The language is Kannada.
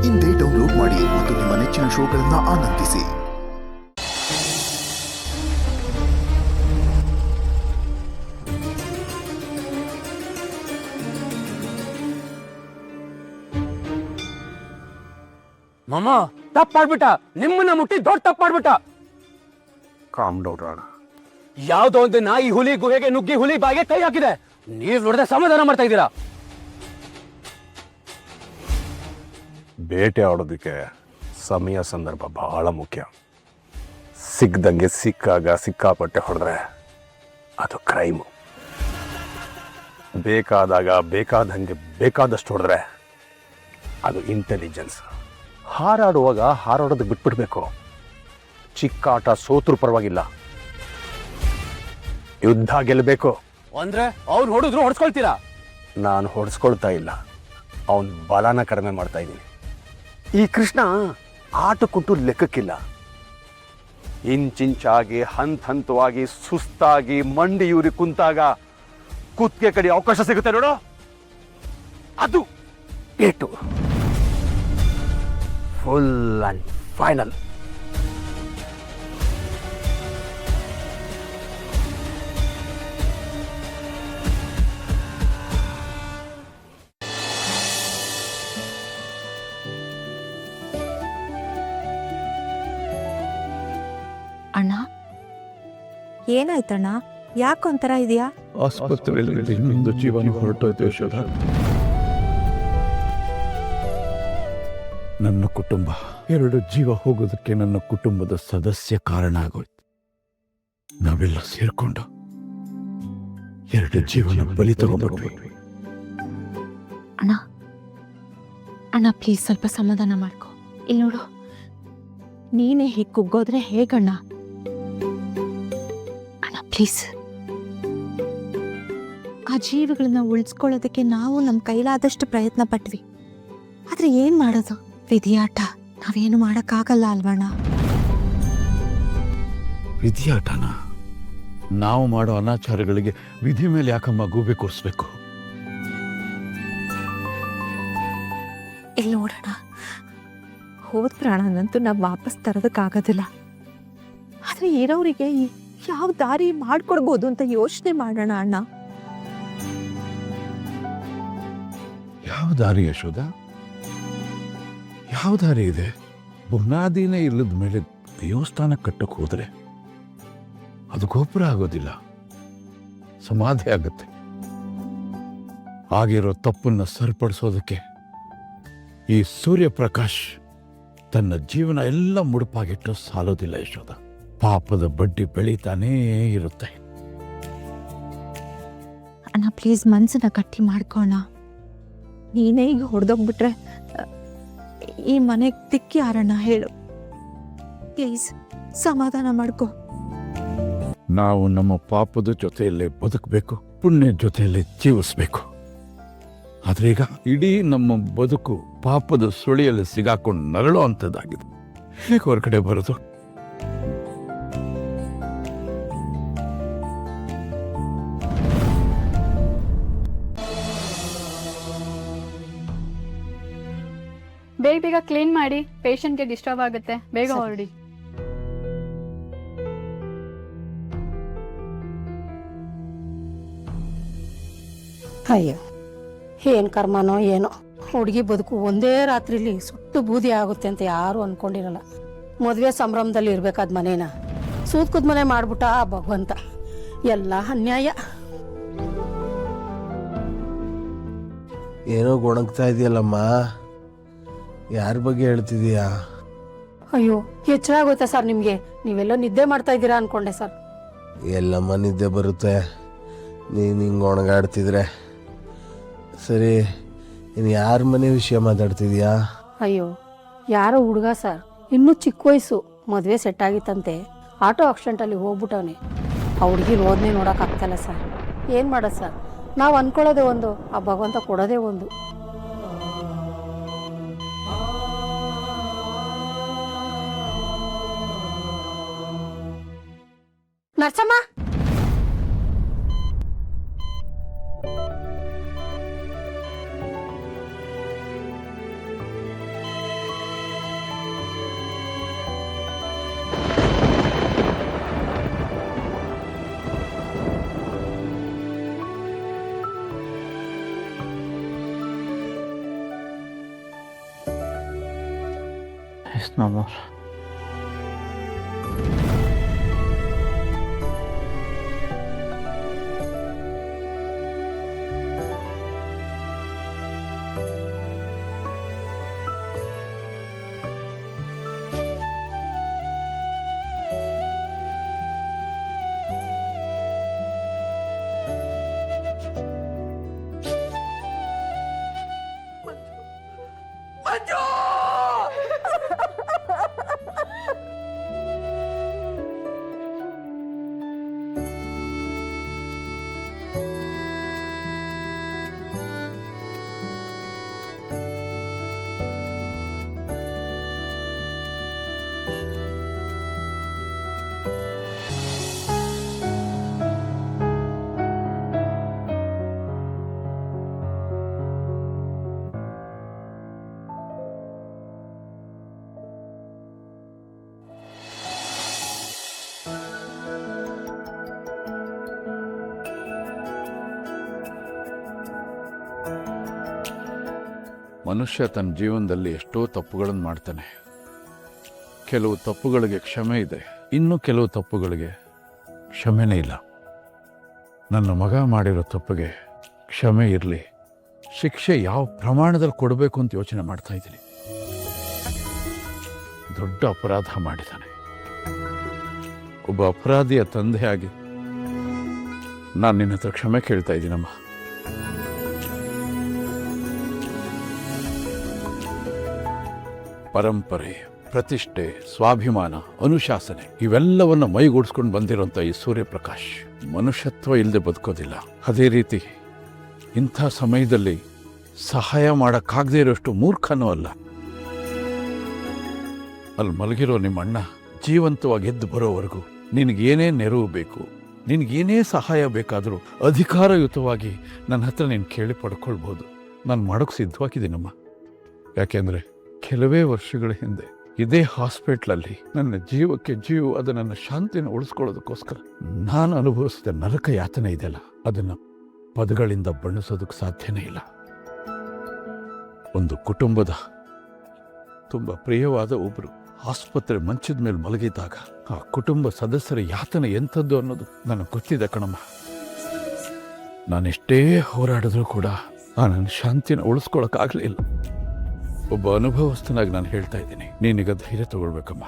ಇಂದೇ ಡೌನ್ಲೋಡ್ ಮಾಡಿ ಮತ್ತು ನಿಮ್ಮ ನೆಚ್ಚಿನ ಶೋಗಳನ್ನು ಆನಂದಿಸಿ. ಮಾಮ ತಪ್ಪಾಡ್ಬಿಟ್ಟ, ನಿಮ್ಮನ್ನ ಮುಟ್ಟಿ ದೊಡ್ಡ ತಪ್ಪಾಡ್ಬಿಟ್ಟ. Calm down Rana. ಯಾವ್ದೋ ಒಂದು ನಾಯಿ ಹುಲಿ ಗುಹೆಗೆ ನುಗ್ಗಿ ಹುಲಿ ಬಾಯಿಗೆ ಕೈ ಹಾಕಿದೆ. ನೀವ್ ನೋಡದೆ ಸಮಾಧಾನ ಮಾಡ್ತಾ ಇದ್ದೀರಾ? ಬೇಟೆ ಆಡೋದಕ್ಕೆ ಸಮಯ ಸಂದರ್ಭ ಬಹಳ ಮುಖ್ಯ. ಸಿಕ್ಕದಂಗೆ ಸಿಕ್ಕಾಗ ಸಿಕ್ಕಾಪಟ್ಟೆ ಹೊಡೆದ್ರೆ ಅದು ಕ್ರೈಮು. ಬೇಕಾದಾಗ ಬೇಕಾದಂಗೆ ಬೇಕಾದಷ್ಟು ಹೊಡೆದ್ರೆ ಅದು ಇಂಟೆಲಿಜೆನ್ಸ್. ಹಾರಾಡುವಾಗ ಹಾರಾಡೋದಕ್ಕೆ ಬಿಟ್ಬಿಡ್ಬೇಕು. ಚಿಕ್ಕಾಟ ಸೋತ್ರು ಪರವಾಗಿಲ್ಲ, ಯುದ್ಧ ಗೆಲ್ಲಬೇಕು. ಅಂದ್ರೆ ಅವ್ರು ಹೊಡೆದ್ರು ಹೊಡ್ಸ್ಕೊಳ್ತೀರಾ? ನಾನು ಹೊಡೆಸ್ಕೊಳ್ತಾ ಇಲ್ಲ, ಅವನ ಬಲನ ಕಡಿಮೆ ಮಾಡ್ತಾ ಇದ್ದೀನಿ. ಈ ಕೃಷ್ಣ ಆಟಕ್ಕುಂಟು ಲೆಕ್ಕಕ್ಕಿಲ್ಲ. ಇಂಚಿಂಚಾಗಿ ಹಂತವಾಗಿ ಸುಸ್ತಾಗಿ ಮಂಡಿ ಯೂರಿ ಕುಂತಾಗ ಕುತ್ತಿಗೆ ಕಡೆ ಅವಕಾಶ ಸಿಗುತ್ತೆ ನೋಡು, ಅದು ಏಟು. Full and final. ಅಣ್ಣ, ಏನಾಯ್ತಣ್ಣ? ಯಾಕೊಂಥರ ಇದೆಯಾ? ಆಸ್ಪತ್ರೆಯಲ್ಲಿ ಇನ್ನೊಂದು ಜೀವನ ಹೊರಟೋಯ್ತು ಯಶೋಧ. ನನ್ನ ಕುಟುಂಬ, 2 ಜೀವ ಹೋಗೋದಕ್ಕೆ ನನ್ನ ಕುಟುಂಬದ ಸದಸ್ಯ ಕಾರಣ ಆಗೋಯ್ತು. ನಾವೆಲ್ಲ ಸೇರ್ಕೊಂಡು 2 ಜೀವನ ಬಲಿ ತಗೊಂಡ್ಬಿಟ್ವಿ. ಅಣ್ಣ ಅಣ್ಣ, ಪ್ಲೀಸ್ ಸ್ವಲ್ಪ ಸಮಾಧಾನ ಮಾಡ್ಕೊ. ಇಲ್ಲಿ ನೋಡು, ನೀನೇ ಹೀಗೆ ಕುಗ್ಗೋದ್ರೆ ಹೇಗಣ್ಣ? ಅಣ್ಣ ಪ್ಲೀಸ್, ಆ ಜೀವಿಗಳನ್ನ ಉಳಿಸ್ಕೊಳ್ಳೋದಕ್ಕೆ ನಾವು ನಮ್ಮ ಕೈಲಾದಷ್ಟು ಪ್ರಯತ್ನ ಪಟ್ವಿ. ಆದ್ರೆ ಏನ್ ಮಾಡೋದು? ವಿಧಿಯಾಟ. ನಾವೇನು ಮಾಡಕ್ಕಾಗಲ್ಲ ಅಲ್ವಣ್ಣ? ವಿಧಿಯಾಟನ? ನಾವು ಮಾಡೋ ಅನಾಚಾರಗಳಿಗೆ ವಿಧಿ ಮೇಲೆ ಯಾಕಮ್ಮ ಗೂಬೆ ಕೂರಿಸ್ಬೇಕು? ಇಲ್ಲಿ ನೋಡೋಣ, ಹೋದ ಪ್ರಾಣನಂತೂ ನಾವು ವಾಪಸ್ ತರೋದಕ್ಕಾಗೋದಿಲ್ಲ. ಆದ್ರೆ ಇರೋರಿಗೆ ಯಾವ ದಾರಿ ಮಾಡ್ಕೊಡ್ಬೋದು ಅಂತ ಯೋಚನೆ ಮಾಡೋಣ ಅಣ್ಣ. ಯಾವ ದಾರಿ ಯಶೋಧ? ಯಾವ ದಾರಿ ಇದೆ? ಬುನಾದಿನೇ ಇಲ್ಲದ ಮೇಲೆ ದೇವಸ್ಥಾನ ಕಟ್ಟಕ್ಕೆ ಹೋದ್ರೆ ಅದು ಗೋಪುರ ಆಗೋದಿಲ್ಲ, ಸಮಾಧಿ ಆಗತ್ತೆ. ಆಗಿರೋ ತಪ್ಪನ್ನ ಸರಿಪಡಿಸೋದಕ್ಕೆ ಈ ಸೂರ್ಯಪ್ರಕಾಶ್ ತನ್ನ ಜೀವನ ಎಲ್ಲ ಮುಡುಪಾಗಿಟ್ಟು ಸಾಲೋದಿಲ್ಲ ಯಶೋಧ. ಪಾಪದ ಬಡ್ಡಿ ಬೆಳೀತಾನೇ ಇರುತ್ತೆ. ಅಣ್ಣ ಪ್ಲೀಸ್, ಮನ್ಸನ್ನ ಗಟ್ಟಿ ಮಾಡ್ಕೋಣ. ನೀನೇ ಈಗ ಹೊಡೆದೋಗ್ಬಿಟ್ರೆ ಈ ಮನೆಗೆ ತಿಕ್ಕಿ ಯಾರಣ್ಣ ಹೇಳು? ಪ್ಲೀಸ್ ಸಮಾಧಾನ ಮಾಡ್ಕೋ. ನಾವು ನಮ್ಮ ಪಾಪದ ಜೊತೆಯಲ್ಲೇ ಬದುಕಬೇಕು, ಪುಣ್ಯ ಜೊತೆಯಲ್ಲೇ ಜೀವಿಸ್ಬೇಕು. ಆದ್ರೆ ಈಗ ಇಡೀ ನಮ್ಮ ಬದುಕು ಪಾಪದ ಸುಳಿಯಲ್ಲಿ ಸಿಗಾಕೊಂಡು ನರಳೋ ಅಂಥದ್ದಾಗಿದೆ. ಹೇಗೆ ಹೊರಗಡೆ ಬರೋದು? ಬೇಗ ಬೇಗ ಕ್ಲೀನ್ ಮಾಡಿ, ಪೇಷಂಟ್ಗೆ ಡಿಸ್ಟರ್ಬ್ ಆಗುತ್ತೆ. ಬೇಗ ಹೊರಡಿ. ಅಯ್ಯೋ, ಏನು ಕರ್ಮನೋ ಏನೋ, ಹುಡುಗಿ ಬದುಕು ಒಂದೇ ರಾತ್ರಿಲಿ ಸುಟ್ಟು ಬೂದಿ ಆಗುತ್ತೆ ಅಂತ ಯಾರು ಅನ್ಕೊಂಡಿರಲ್ಲ. ಮದುವೆ ಸಂಭ್ರಮದಲ್ಲಿ ಇರ್ಬೇಕಾದ ಮನೇನ ಸೂತ್ಕುದ್ ಮನೆ ಮಾಡ್ಬಿಟ್ಟ ಆ ಭಗವಂತ. ಎಲ್ಲ ಅನ್ಯಾಯ. ಏನೋ ಗೊಣಗ್ತಾ ಇದೆಯಲ್ಲಮ್ಮ, ಯಾರ ಬಗ್ಗೆ ಹೇಳ್ತಿದೀಯಾ? ಅಯ್ಯೋ, ಎಚ್ಚರ ಆಗೋಯ್ತಾ ಸರ್ ನಿಮ್ಗೆ? ನೀವೆಲ್ಲೋ ನಿದ್ದೆ ಮಾಡ್ತಾ ಇದ್ದೀರಾ ಅನ್ಕೊಂಡೆ ಸರ್. ಎಲ್ಲಮ್ಮ ನಿದ್ದೆ ಬರುತ್ತೆ ನೀನು ಹಿಂಗೆ ಒಣಗಾಡ್ತಿದ್ರೆ? ಸರಿ, ನೀನು ಯಾರ ಮನೆ ವಿಷಯ ಮಾತಾಡ್ತಿದ್ಯಾ? ಅಯ್ಯೋ, ಯಾರೋ ಹುಡುಗ ಸರ್, ಇನ್ನೂ ಚಿಕ್ಕ ವಯಸ್ಸು, ಮದುವೆ ಸೆಟ್ ಆಗಿತ್ತಂತೆ. ಆಟೋ ಆಕ್ಸಿಡೆಂಟಲ್ಲಿ ಹೋಗ್ಬಿಟ್ಟವನೆ. ಆ ಹುಡುಗಿ ನೋಡನೆ ನೋಡೋಕ್ಕಾಗ್ತಲ್ಲ ಸರ್. ಏನು ಮಾಡೋದು ಸರ್? ನಾವು ಅನ್ಕೊಳ್ಳೋದೇ ಒಂದು, ಆ ಭಗವಂತ ಕೊಡೋದೇ ಒಂದು. ನರ್ಸಮ್ಮ, It's no more. ಮನುಷ್ಯ ತನ್ನ ಜೀವನದಲ್ಲಿ ಎಷ್ಟೋ ತಪ್ಪುಗಳನ್ನು ಮಾಡ್ತಾನೆ. ಕೆಲವು ತಪ್ಪುಗಳಿಗೆ ಕ್ಷಮೆ ಇದೆ, ಇನ್ನು ಕೆಲವು ತಪ್ಪುಗಳಿಗೆ ಕ್ಷಮೆನೇ ಇಲ್ಲ. ನನ್ನ ಮಗ ಮಾಡಿರೋ ತಪ್ಪಿಗೆ ಕ್ಷಮೆ ಇರಲಿ, ಶಿಕ್ಷೆ ಯಾವ ಪ್ರಮಾಣದಲ್ಲಿ ಕೊಡಬೇಕು ಅಂತ ಯೋಚನೆ ಮಾಡ್ತಾ ಇದ್ದೀನಿ. ದೊಡ್ಡ ಅಪರಾಧ ಮಾಡಿದ್ದಾನೆ. ಒಬ್ಬ ಅಪರಾಧಿಯ ತಂದೆಯಾಗಿ ನಾನು ನಿನ್ನ ಹತ್ರ ಕ್ಷಮೆ ಕೇಳ್ತಾ ಇದ್ದೀನಮ್ಮ. ಪರಂಪರೆ, ಪ್ರತಿಷ್ಠೆ, ಸ್ವಾಭಿಮಾನ, ಅನುಶಾಸನೆ ಇವೆಲ್ಲವನ್ನು ಮೈಗೂಡಿಸ್ಕೊಂಡು ಬಂದಿರೋಂಥ ಈ ಸೂರ್ಯಪ್ರಕಾಶ್ ಮನುಷ್ಯತ್ವ ಇಲ್ಲದೆ ಬದುಕೋದಿಲ್ಲ. ಅದೇ ರೀತಿ ಇಂಥ ಸಮಯದಲ್ಲಿ ಸಹಾಯ ಮಾಡೋಕ್ಕಾಗದೇ ಇರೋಷ್ಟು ಮೂರ್ಖನೂ ಅಲ್ಲ. ಅಲ್ಲಿ ಮಲಗಿರೋ ನಿಮ್ಮ ಅಣ್ಣ ಜೀವಂತವಾಗಿ ಎದ್ದು ಬರೋವರೆಗೂ ನಿನಗೇನೇ ನೆರವು ಬೇಕು, ನಿನಗೇನೇ ಸಹಾಯ ಬೇಕಾದರೂ ಅಧಿಕಾರಯುತವಾಗಿ ನನ್ನ ಹತ್ರ ನೀನು ಕೇಳಿ ಪಡ್ಕೊಳ್ಬೋದು. ನಾನು ಮಾಡೋಕ್ಕೆ ಸಿದ್ಧವಾಗಿದ್ದೀನಮ್ಮ. ಯಾಕೆಂದರೆ ಕೆಲವೇ ವರ್ಷಗಳ ಹಿಂದೆ ಇದೇ ಹಾಸ್ಪಿಟ್ಲಲ್ಲಿ ನನ್ನ ಜೀವಕ್ಕೆ ಅದು ನನ್ನ ಶಾಂತಿನ ಉಳಿಸ್ಕೊಳ್ಳೋದಕ್ಕೋಸ್ಕರ ನಾನು ಅನುಭವಿಸಿದ ನರಕ ಯಾತನೆ ಇದೆಯಲ್ಲ, ಅದನ್ನು ಪದಗಳಿಂದ ಬಣ್ಣಿಸೋದಕ್ಕೆ ಸಾಧ್ಯನೇ ಇಲ್ಲ. ಒಂದು ಕುಟುಂಬದ ತುಂಬ ಪ್ರಿಯವಾದ ಒಬ್ಬರು ಆಸ್ಪತ್ರೆ ಮಂಚದ ಮೇಲೆ ಮಲಗಿದ್ದಾಗ ಆ ಕುಟುಂಬ ಸದಸ್ಯರ ಯಾತನೆ ಎಂಥದ್ದು ಅನ್ನೋದು ನನಗೆ ಗೊತ್ತಿದೆ ಕಣಮ್ಮ. ನಾನೆಷ್ಟೇ ಹೋರಾಡಿದ್ರೂ ಕೂಡ ಆ ನನ್ನ ಶಾಂತಿನ ಉಳಿಸ್ಕೊಳಕ್ಕಾಗಲಿಲ್ಲ. ಒಬ್ಬ ಅನುಭವಸ್ಥನಾಗಿ ನಾನು ಹೇಳ್ತಾ ಇದ್ದೀನಿ, ನೀನೀಗ ಧೈರ್ಯ ತಗೊಳ್ಬೇಕಮ್ಮ.